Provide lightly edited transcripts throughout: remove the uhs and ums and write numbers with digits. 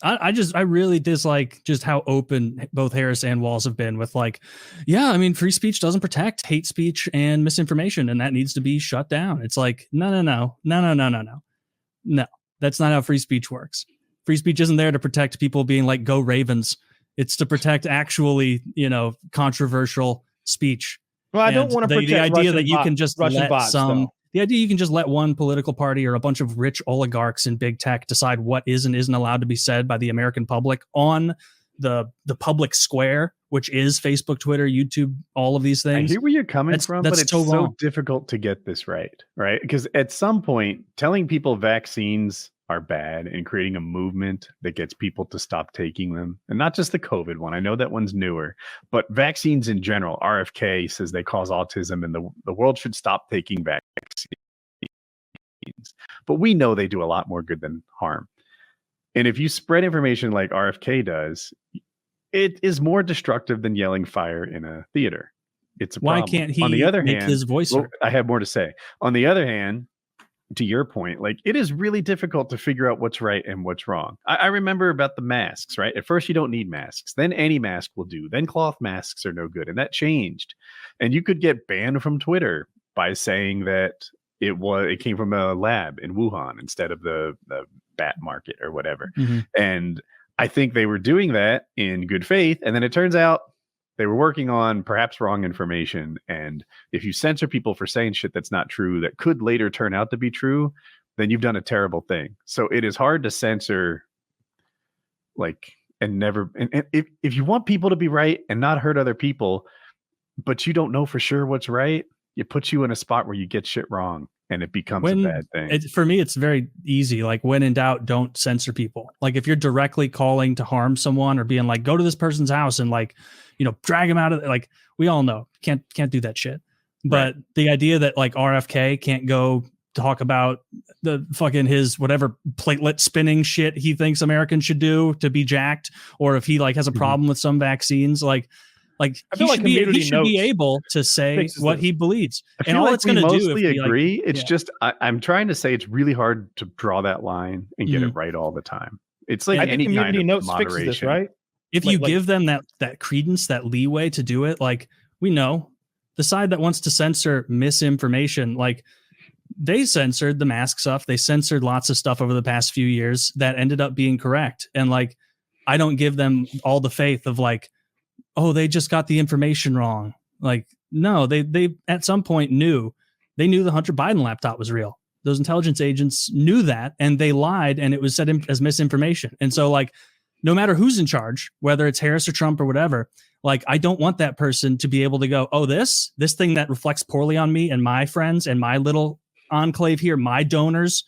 I really dislike just how open both Harris and Walz have been with like, yeah, I mean, free speech doesn't protect hate speech and misinformation, and that needs to be shut down. It's like, no, that's not how free speech works. Free speech isn't there to protect people being like, go Ravens. It's to protect actually, controversial speech. Well, I don't want to protect the idea Russian that you can just Russian let bots, some. though. The idea you can just let one political party or a bunch of rich oligarchs in big tech decide what is and isn't allowed to be said by the American public on the public square, which is Facebook, Twitter, YouTube, all of these things. I hear where you're coming from, but it's so difficult to get this right? Because at some point, telling people vaccines are bad and creating a movement that gets people to stop taking them, and not just the COVID one. I know that one's newer, but vaccines in general. RFK says they cause autism and the world should stop taking vaccines. But we know they do a lot more good than harm. And if you spread information like RFK does, it is more destructive than yelling fire in a theater. It's a problem. Why can't he on the other make hand, his voice heard? I have more to say. On the other hand, to your point, like it is really difficult to figure out what's right and what's wrong. I remember about the masks, right? At first, you don't need masks. Then any mask will do. Then cloth masks are no good. And that changed. And you could get banned from Twitter by saying that it came from a lab in Wuhan instead of the bat market or whatever. Mm-hmm. And I think they were doing that in good faith. And then it turns out they were working on perhaps wrong information. And if you censor people for saying shit that's not true, that could later turn out to be true, then you've done a terrible thing. So it is hard to censor, and if you want people to be right and not hurt other people, but you don't know for sure what's right, it puts you in a spot where you get shit wrong and it becomes a bad thing. For me, it's very easy. Like, when in doubt, don't censor people. Like, if you're directly calling to harm someone or being like, go to this person's house and drag him out of, like, we all know can't do that shit. But the idea that like RFK can't go talk about the fucking his whatever platelet spinning shit he thinks Americans should do to be jacked, or if he like has a problem with some vaccines, he should be able to say what he believes. And all it's going to do, mostly agree. It's just I'm trying to say it's really hard to draw that line and get it right all the time. It's like any kind of notes moderation, fixes this, right? If you give them that credence, that leeway to do it, like, we know the side that wants to censor misinformation, like, they censored the mask stuff. They censored lots of stuff over the past few years that ended up being correct. And like, I don't give them all the faith of like, oh, they just got the information wrong. Like, no, they at some point knew the Hunter Biden laptop was real. Those intelligence agents knew that, and they lied, and it was set as misinformation. And so, like, no matter who's in charge, whether it's Harris or Trump or whatever, like, I don't want that person to be able to go, oh, this thing that reflects poorly on me and my friends and my little enclave here, my donors,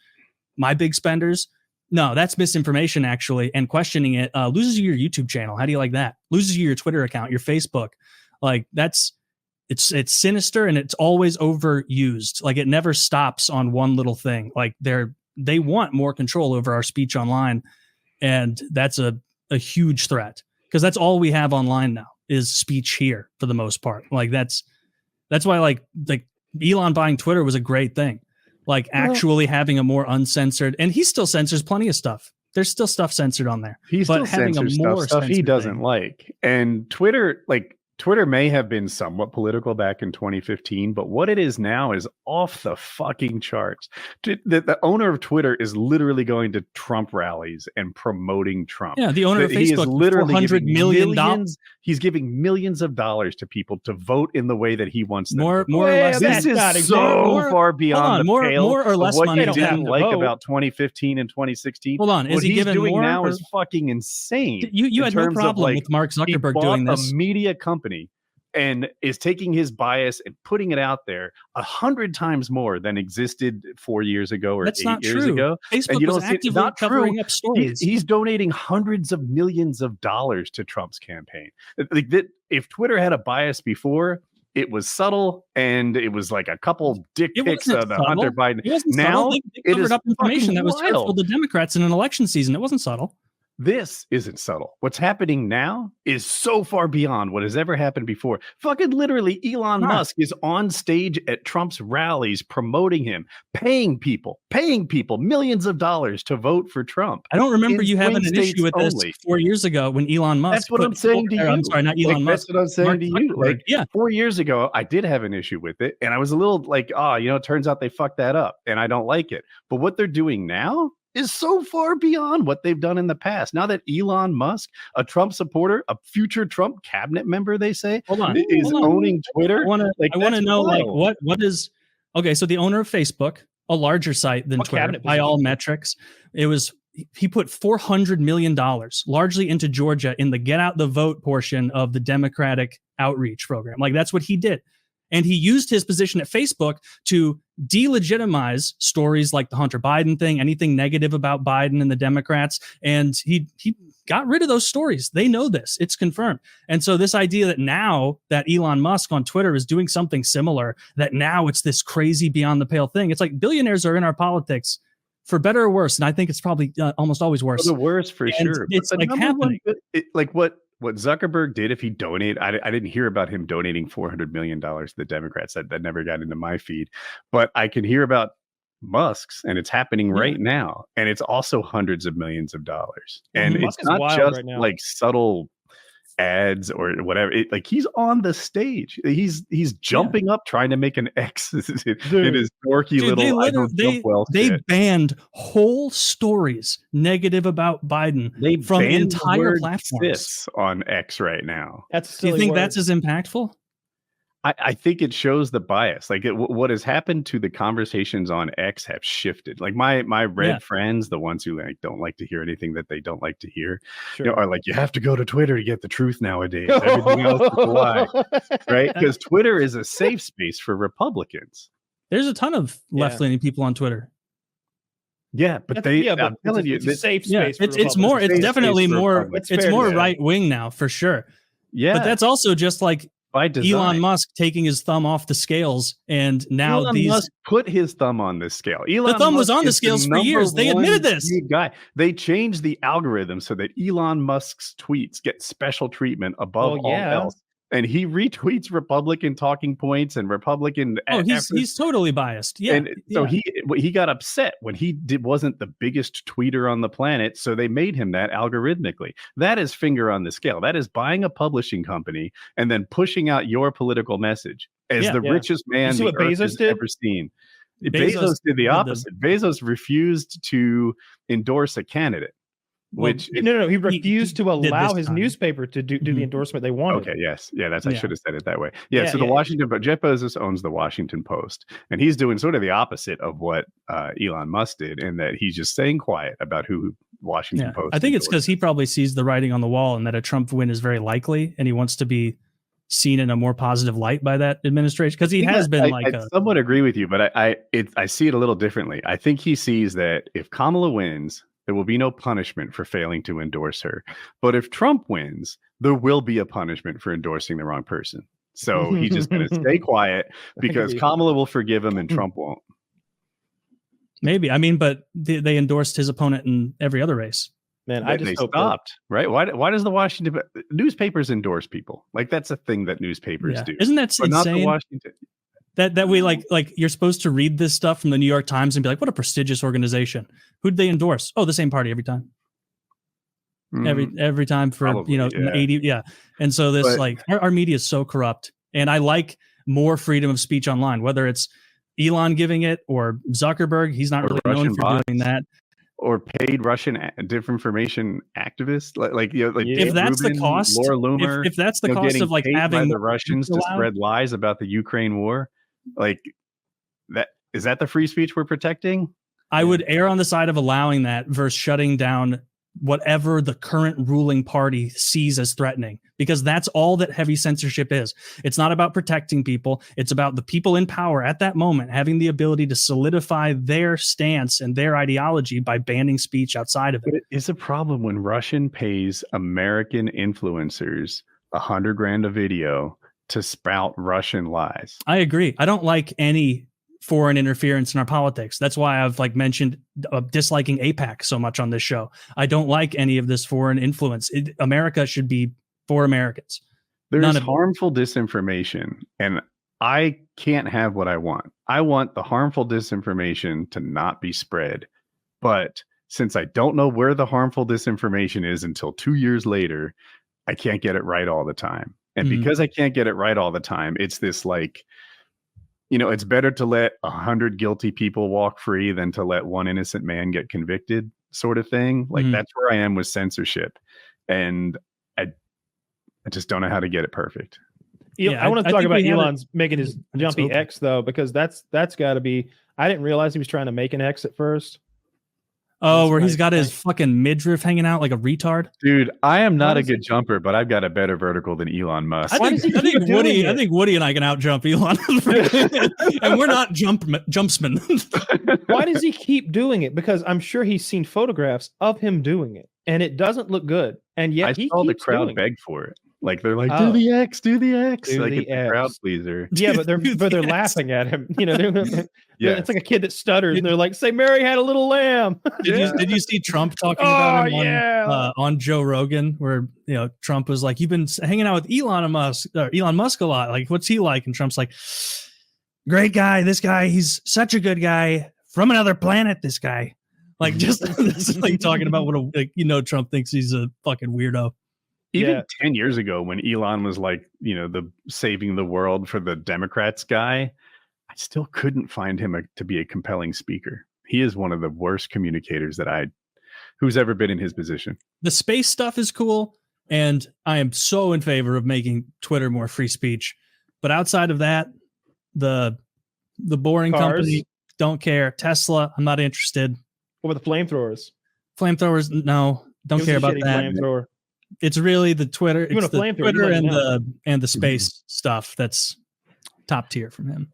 my big spenders. No, that's misinformation, actually. And questioning it loses you your YouTube channel. How do you like that? Loses you your Twitter account, your Facebook. Like, it's sinister, and it's always overused. Like, it never stops on one little thing. Like, they want more control over our speech online. And that's a huge threat, because that's all we have online now is speech here for the most part. Like, that's why like Elon buying Twitter was a great thing. Like, actually having a more uncensored, and he still censors plenty of stuff. There's still stuff censored on there. He still censors stuff he doesn't like. And Twitter may have been somewhat political back in 2015, but what it is now is off the fucking charts. The owner of Twitter is literally going to Trump rallies and promoting Trump. Yeah, the owner of Facebook, he is literally $400 million. He's giving millions of dollars to people to vote in the way that he wants them. More or less. This is so far beyond the pale more or less of what money you didn't like about 2015 and 2016. Hold on, what he's doing now is fucking insane. You had no problem with Mark Zuckerberg doing this. A media company and is taking his bias and putting it out there 100 times more than existed 4 years ago or 8 years ago. Facebook and you was don't see, actively not covering true. up stories. He's donating hundreds of millions of dollars to Trump's campaign. If Twitter had a bias before, it was subtle, and it was like a couple dick pics of the Hunter Biden. Now they covered up information that was hurtful to Democrats in an election season. It wasn't subtle. This isn't subtle. What's happening now is so far beyond what has ever happened before. Fucking literally, Elon Musk is on stage at Trump's rallies promoting him, paying people millions of dollars to vote for Trump. I don't remember you having an issue with this 4 years ago when Elon Musk. That's what I'm saying to you. I'm sorry, not Elon Musk. That's what I'm saying to you. Like, yeah, 4 years ago, I did have an issue with it, and I was a little like, it turns out they fucked that up, and I don't like it. But what they're doing now is so far beyond what they've done in the past. Now that Elon Musk, a Trump supporter, a future Trump cabinet member, they say, is owning Twitter. I want to know, like, what is okay? So the owner of Facebook, a larger site than Twitter by all metrics, he put $400 million largely into Georgia in the get out the vote portion of the Democratic outreach program. Like, that's what he did. And he used his position at Facebook to delegitimize stories like the Hunter Biden thing, anything negative about Biden and the Democrats. And he got rid of those stories. They know this. It's confirmed. And so this idea that now that Elon Musk on Twitter is doing something similar, that now it's this crazy beyond the pale thing. It's like billionaires are in our politics for better or worse. And I think it's probably almost always worse. For the worse, for sure. It's like happening. What Zuckerberg did, if he donated, I didn't hear about him donating $400 million to the Democrats. That never got into my feed. But I can hear about Musk's, and it's happening right now. And it's also hundreds of millions of dollars. And it's not just like subtle ads or whatever. Like, he's on the stage. He's jumping up trying to make an X in his dorky little they banned whole stories negative about Biden from entire platforms on X right now. Do you think that's as impactful? I think it shows the bias. Like, what has happened to the conversations on X have shifted. Like, my red friends, the ones who don't like to hear anything that they don't like to hear, are like, you have to go to Twitter to get the truth nowadays. Everything else is a lie, right? Because Twitter is a safe space for Republicans. There's a ton of left-leaning people on Twitter. Yeah, but I'm telling you, it's a safe space. It's more. It's definitely more. It's more right-wing now, for sure. Yeah, but that's also just like Elon Musk taking his thumb off the scales, and now Elon Musk put his thumb on this scale. The thumb was on the scales for years. They admitted this. They changed the algorithm so that Elon Musk's tweets get special treatment above all else. And he retweets Republican talking points and Republican. He's totally biased. Yeah. And so he got upset when he wasn't the biggest tweeter on the planet. So they made him that algorithmically. That is finger on the scale. That is buying a publishing company and then pushing out your political message as the richest man the earth has ever seen. Bezos did the opposite. Bezos refused to endorse a candidate. No, he refused to allow his newspaper to do the endorsement they wanted. Okay, yes. Yeah, I should have said it that way. So the Washington, but Jeff Bezos owns the Washington Post, and he's doing sort of the opposite of what Elon Musk did, in that he's just staying quiet about who Washington Post. I think it's because he probably sees the writing on the wall and that a Trump win is very likely, and he wants to be seen in a more positive light by that administration, because he has been I somewhat agree with you, but I see it a little differently. I think he sees that if Kamala wins, there will be no punishment for failing to endorse her. But if Trump wins, there will be a punishment for endorsing the wrong person. So he's just going to stay quiet because Kamala will forgive him and Trump won't. Maybe. I mean, but they endorsed his opponent in every other race. Man, they stopped, right? Why does the Washington newspapers endorse people? Like, that's a thing that newspapers do. Isn't that insane? Not the Washington. That we like you're supposed to read this stuff from the New York Times and be like, what a prestigious organization. Who'd they endorse? Oh, the same party every time. Every time for probably, 80. Yeah. And so our media is so corrupt. And I like more freedom of speech online, whether it's Elon giving it or Zuckerberg. He's not really known for doing that. Or paid Russian disinformation activists, if that's the cost, Laura Loomer, if that's the cost of having the Russians to spread lies about the Ukraine war, is that the free speech we're protecting? I would err on the side of allowing that versus shutting down whatever the current ruling party sees as threatening, because that's all that heavy censorship is. It's not about protecting people. It's about the people in power at that moment having the ability to solidify their stance and their ideology by banning speech outside of it. But it is a problem when Russian pays American influencers $100,000 a video to spout Russian lies. I agree. I don't like any foreign interference in our politics. That's why I've like mentioned disliking APAC so much on this show. I don't like any of this foreign influence. America should be for Americans. There's harmful disinformation, and I can't have what I want. I want the harmful disinformation to not be spread. But since I don't know where the harmful disinformation is until 2 years later, I can't get it right all the time. And because I can't get it right all the time, it's this like, it's better to let 100 guilty people walk free than to let one innocent man get convicted sort of thing. Like that's where I am with censorship. And I just don't know how to get it perfect. Yeah, I want to talk about Elon's making his jumpy X though, because that's got to be. I didn't realize he was trying to make an X at first. Oh, where he's got his fucking midriff hanging out like a retard. Dude, I am not a good jumper, but I've got a better vertical than Elon Musk. I think Woody and I can out jump Elon, and we're not jumpsmen. Why does he keep doing it? Because I'm sure he's seen photographs of him doing it, and it doesn't look good. And yet I saw the crowd beg for it. Like they're like, do the X. Like it's a crowd pleaser. Yeah, but they're laughing at him. It's like a kid that stutters, and they're like, "Say Mary had a little lamb." Did you see Trump talking about him on Joe Rogan, where Trump was like, "You've been hanging out with Elon Musk a lot. Like, what's he like?" And Trump's like, "Great guy. This guy, he's such a good guy from another planet. This guy." Like just like talking about what Trump thinks he's a fucking weirdo. Even 10 years ago, when Elon was like, the saving the world for the Democrats guy, I still couldn't find him to be a compelling speaker. He is one of the worst communicators who's ever been in his position. The space stuff is cool, and I am so in favor of making Twitter more free speech. But outside of that, the boring company, don't care. Tesla, I'm not interested. What about the flamethrowers? Flamethrowers, no, don't care about that. Flamethrower. It's really the Twitter. It's the Twitter and the space stuff that's top tier from him.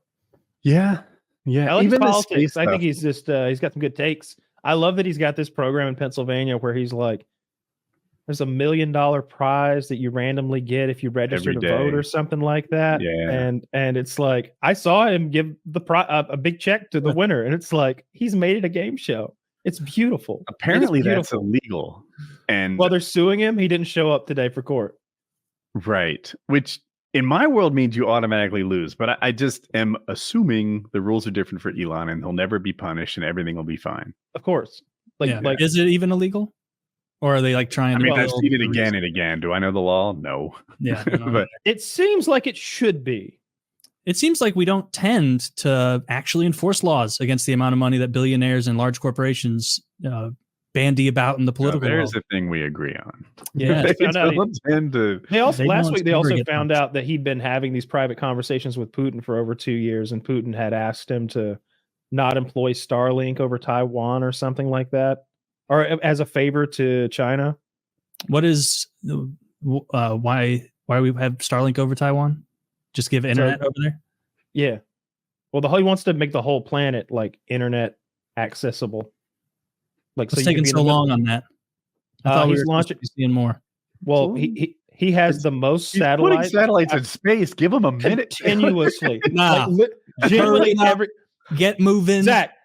Yeah. I like even politics. I think he's just he's got some good takes. I love that he's got this program in Pennsylvania where he's like, there's $1 million prize that you randomly get if you register to vote or something like that. Yeah. And it's like, I saw him give a big check to the winner, and it's like he's made it a game show. It's beautiful. Apparently that's illegal. And while they're suing him, he didn't show up today for court. Right. Which in my world means you automatically lose. But I just am assuming the rules are different for Elon and he'll never be punished and everything will be fine. Of course. Like is it even illegal? Or are they like trying to? I've seen it again and again. Do I know the law? No. Yeah. But it seems like it should be. It seems like we don't tend to actually enforce laws against the amount of money that billionaires and large corporations bandy about in the political world. There's a thing we agree on. Yeah. Last week they also found out that he'd been having these private conversations with Putin for over 2 years, and Putin had asked him to not employ Starlink over Taiwan or something like that, or as a favor to China. What is why we have Starlink over Taiwan? Just give internet over there? Yeah. Well, he wants to make the whole planet like internet accessible. Like, what's taking so long on that? I thought he's launching, seeing more. Well, he has the most satellites. Putting satellites in space. Give him a minute. Continuously. Generally, get moving. Zach,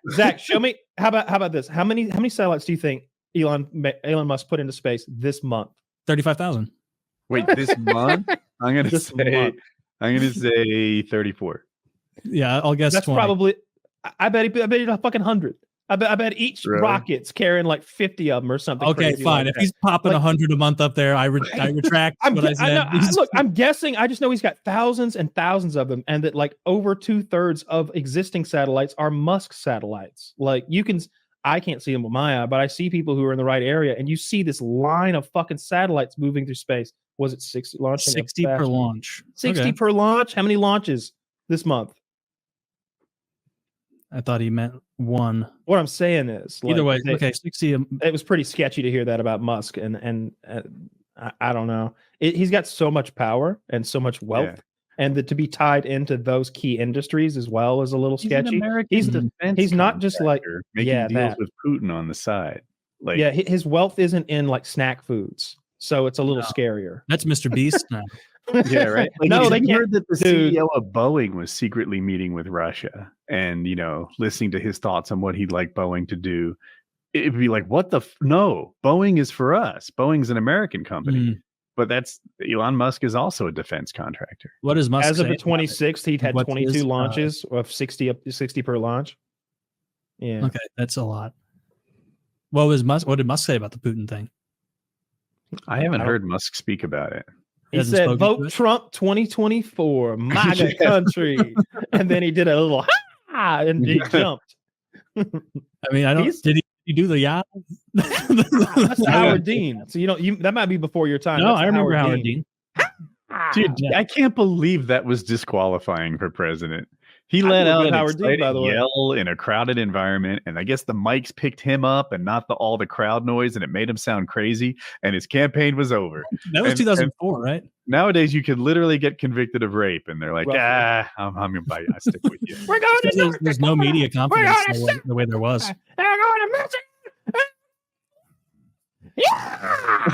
show me. How about this? How many satellites do you think Elon Musk put into space this month? 35,000. Wait, this month? I'm gonna say 34. Yeah, I'll guess that's 20. Probably. I bet he a fucking 100. I bet each rocket's carrying like 50 of them or something. Okay, fine. If he's popping 100 a month up there, I retract what I said. Look, I'm guessing. I just know he's got thousands and thousands of them, and that like over 2/3 of existing satellites are Musk satellites. Like I can't see them with my eye, but I see people who are in the right area, and you see this line of fucking satellites moving through space. Was it 60 launching? 60 per launch. 60 per launch. How many launches this month? I thought he meant one. What I'm saying is, either way, okay, 60. It was pretty sketchy to hear that about Musk, and I don't know. He's got so much power and so much wealth, and to be tied into those key industries as well is a little sketchy. He's not just like making deals with Putin on the side. Like, his wealth isn't in like snack foods, so it's a little scarier. That's Mr. Beast now. Yeah, right. Like, No, they you can't. heard that the Dude. CEO of Boeing was secretly meeting with Russia and, listening to his thoughts on what he'd like Boeing to do. It'd be like, what the? No, Boeing is for us. Boeing's an American company. Mm. But Elon Musk is also a defense contractor. What is Musk As of say the 26th, he'd had What's 22 his, launches of 60 per launch. Yeah. Okay, that's a lot. What did Musk say about the Putin thing? I haven't heard Musk speak about it. He hasn't said, spoken vote to it? Trump 2024, MAGA country. And then he did a little and he jumped. I mean, did he do the yacht? That's Howard Dean. So that might be before your time. No, That's I remember Howard Dean. Dude, Yeah. I can't believe that was disqualifying for president. He I let do a out good an Howard Dean, excited by the way. yell in a crowded environment, and I guess the mics picked him up and not all the crowd noise, and it made him sound crazy, and his campaign was over. That was And- 2004, right? Nowadays, you could literally get convicted of rape, and they're like, Roughly. I'm going to bite. I stick with you. We're going to There's no media confidence the way there was. We're going to Yeah,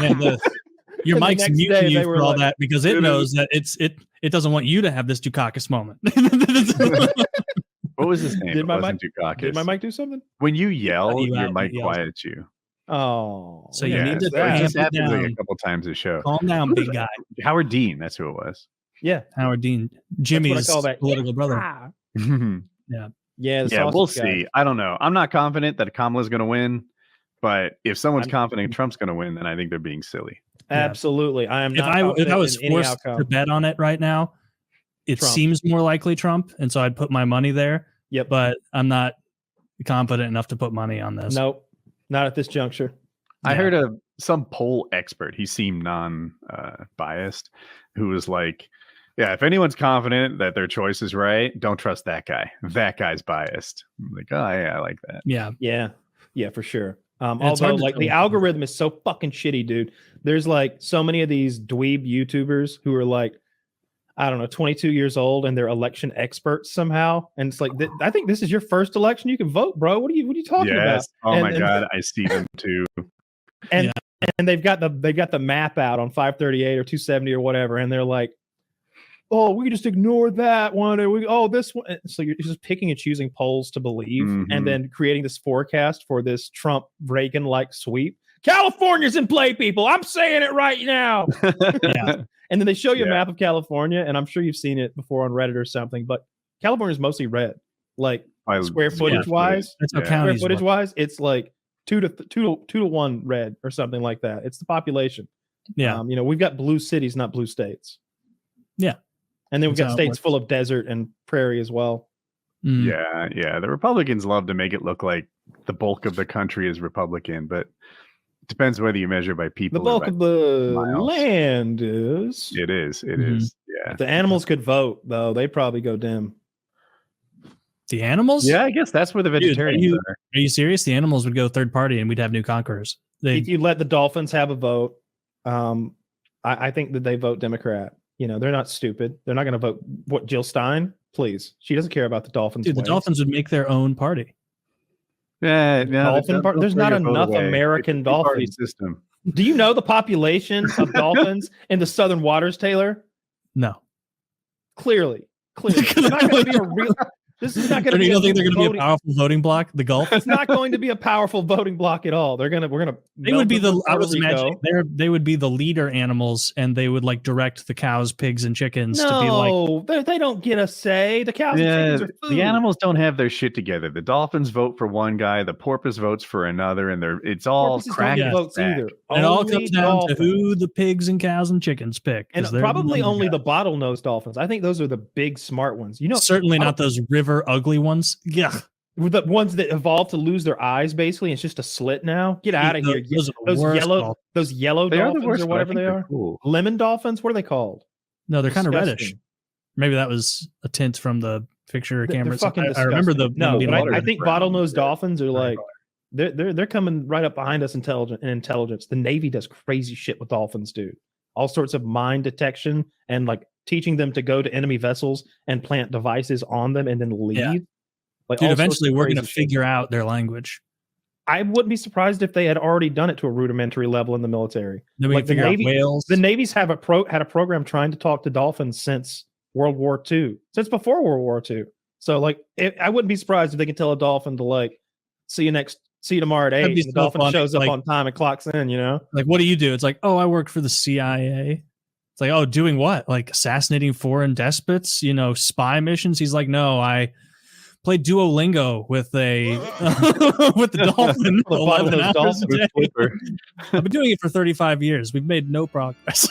your And the mic's next muting day, you they for were all like- that because it knows that it doesn't want you to have this Dukakis moment. What was his name? Did It my wasn't Did Dukakis. my mic do something? When you yell, you your out, mic it yells. quiets you. Oh. So you Yeah, need to that amp just it happens like a down. couple times a show. Calm down, Who is big guy. Howard Dean, that's who it was. Yeah. Howard Dean, Jimmy's call that. political brother. Ah. Yeah, Yeah, the we'll sausage guy. see. I don't know. I'm not confident that Kamala's going to win, but if someone's I'm- confident Trump's going to win, then I think they're being silly. Absolutely. I am If not I confident was in any forced outcome. to bet on it right now, it Trump. seems more likely Trump, and so I'd put my money there. Yep. But I'm not confident enough to put money on this. Nope. Not at this juncture. I Yeah. heard some poll expert, he seemed non-biased, who was like, yeah, if anyone's confident that their choice is right, don't trust that guy. That guy's biased. I'm like, oh, yeah, I like that. Yeah. Yeah, for sure. it's Although, hard to like, tell the what- algorithm is so fucking shitty, dude. There's like so many of these dweeb YouTubers who are like, I don't know, 22 years old, and they're election experts somehow. And it's like, I think this is your first election. You can vote, bro. What are you talking Yes. Oh And- my and- God, I see them too. about? And they've got the map out on 538 or 270 or whatever, and they're like, oh, we just ignored that one, or this one. So you're just picking and choosing polls to believe, Mhm. and then creating this forecast for this Trump Reagan like sweep. California's in play, people. I'm saying it right now. Yeah. And then they show you a Yeah. map of California, and I'm sure you've seen it before on Reddit or something, but California's mostly red. Like square footage wise, That's how Yeah. square counties footage work. wise, it's like 2 to 1 red or something like that. It's the population. Yeah. We've got blue cities, not blue states. Yeah. And then we've That's got how it states works. full of desert and prairie as well. Mm. Yeah. The Republicans love to make it look like the bulk of the country is Republican, but it depends whether you measure by people. The bulk or by of the miles. land is. It is. It Mhm. is. Yeah. If the animals could vote, though, they'd probably go dim. The animals? Yeah, I guess that's where the Dude, vegetarians are. Are you serious? The animals would go third party and we'd have new conquerors. If you let the dolphins have a vote, I think that they vote Democrat. They're not stupid. They're not going to vote Jill Stein. Please, she doesn't care about the dolphins. Dude, the ways. Dolphins would make their own party. Yeah, There's not enough American party dolphins. system. Do you know the population of dolphins in the southern waters, Taylor? No. Clearly. It's not going to be a real. This is not going to be. You don't think they're going to be a voting- powerful voting bloc? The Gulf? It's not going to be a powerful voting block at all. We're gonna. They would be melt the. I Puerto was Rico. imagining they would be the leader animals, and they would like direct the cows, pigs, and chickens to be like. No, they don't get a say. The cows and Yeah, chickens are food. the animals don't have their shit together. The dolphins vote for one guy, the porpoise votes for another, and it's all Porpoises don't cracked. get votes either. And it all Only comes down dolphins. to who the pigs and cows and chickens pick, 'cause And they're probably number only guys. the bottlenose dolphins. I think those are the big smart ones. Certainly not those river ugly ones. Yeah, the ones that evolved to lose their eyes. Basically, it's just a slit now. Get out of here. Those are the Those worst yellow, dolphins. those yellow They are the dolphins worst, or but I whatever think they they're are. cool. Lemon dolphins. What are they called? No, they're kind of reddish. Disgusting. Maybe that was a tint from the picture They're cameras. fucking I remember the disgusting. No, being but water I in think the ground. bottlenose dolphins are like color. they're coming right up behind us in intelligence. The Navy does crazy shit with dolphins, dude. All sorts of mine detection and like teaching them to go to enemy vessels and plant devices on them and then leave. Yeah. Like Dude, all sorts eventually of we're going to crazy shit. figure out their language. I wouldn't be surprised if they had already done it to a rudimentary level in the military. Then we Like can figure out whales. The navies have had a program trying to talk to dolphins since World War II, since before World War II. So like, I wouldn't be surprised if they can tell a dolphin to like, see you tomorrow at 8. And the dolphin shows up on time and clocks in. You know, like, what do you do? It's like, oh, I work for the CIA. It's like, oh, doing what? Like assassinating foreign despots? You know, spy missions? He's like, no, I played Duolingo with a with the dolphin. 11 hours a day. I've been doing it for 35 years. We've made no progress.